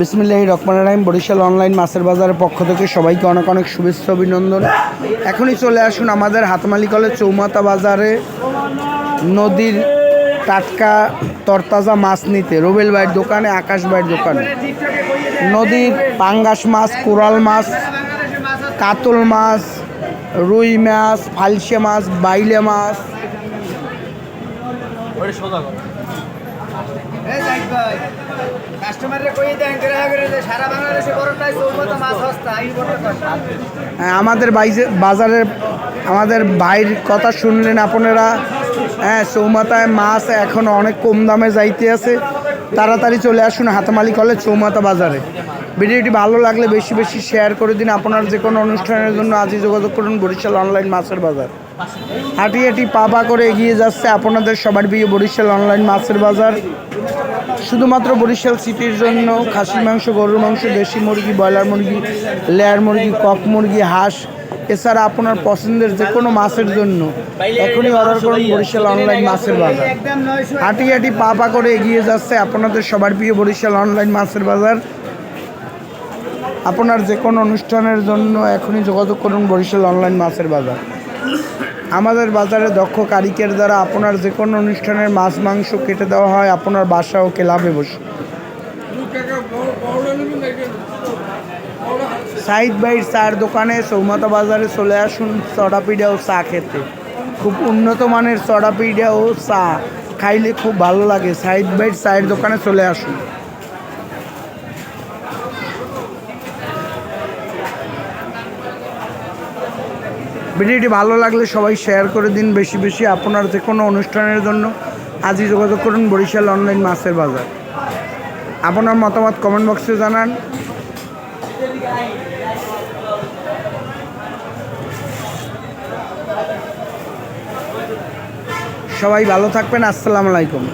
বিসমিল্লাহির রহমানির রহিম। বরিশাল অনলাইন মাছের বাজারের পক্ষ থেকে সবাইকে অনেক অনেক শুভেচ্ছা অভিনন্দন। এখনই চলে আসুন আমাদের হাতমালি কলেজ চৌমাথা বাজারে নদীর টাটকা তরতাজা মাছ নিতে। রুবেল ভাইয়ের দোকানে, আকাশ ভাইয়ের দোকানে নদীর পাঙ্গাস মাছ, কোরাল মাছ, কাতল মাছ, রুই মাছ, ফালসে মাছ, বাইলে মাছ, আমাদের বাজারের আমাদের ভাইয়ের কথা শুনলেন আপনারা। হ্যাঁ, চৌমাথায় মাছ এখন অনেক কম দামে যাইতে আছে। তাড়াতাড়ি চলে আসুন হাতমালি কলেজ চৌমাথা বাজারে। ভিডিওটি ভালো লাগলে বেশি বেশি শেয়ার করে দিন। আপনার যে কোনো অনুষ্ঠানের জন্য আজই যোগাযোগ করুন বরিশাল অনলাইন মাছের বাজার। হাঁটি হাঁটি পা করে এগিয়ে যাচ্ছে আপনাদের সবার প্রিয় বরিশাল অনলাইন মাছের বাজার। শুধুমাত্র বরিশাল সিটির জন্য খাসির মাংস, গরুর মাংস, দেশি মুরগি, ব্রয়লার মুরগি, লেয়ার মুরগি, কক মুরগি, হাঁস, এছাড়া আপনার পছন্দের যে কোনো মাছের জন্য এখনই অর্ডার করুন বরিশাল অনলাইন মাছের বাজার। হাঁটি হাঁটি পা করে এগিয়ে যাচ্ছে আপনাদের সবার প্রিয় বরিশাল অনলাইন মাছের বাজার। আপনার যে কোনো অনুষ্ঠানের জন্য এখনই যোগাযোগ করুন বরিশাল অনলাইন মাছের বাজার। আমাদের বাজারে দক্ষ কারিগর দ্বারা আপনার যে কোনো অনুষ্ঠানের মাছ মাংস কেটে দেওয়া হয় আপনার বাসা ও ক্লাবে বসে। সাইদ ভাইয়ের চায়ের দোকানে চৌমাথা বাজারে চলে আসুন চড়া পিঠা ও চা খেতে। খুব উন্নত মানের চড়া পিঠা ও চা খাইলে খুব ভালো লাগে। সাইদ ভাইয়ের চায়ের দোকানে চলে আসুন। ভিডিওটি ভালো লাগলে সবাই শেয়ার করে দিন বেশি বেশি। আপনার যে কোনো অনুষ্ঠানের জন্য আজই যোগাযোগ করুন বরিশাল অনলাইন মাছের বাজার। আপনার মতামত কমেন্ট বক্সে জানান। সবাই ভালো থাকবেন। আসসালামু আলাইকুম।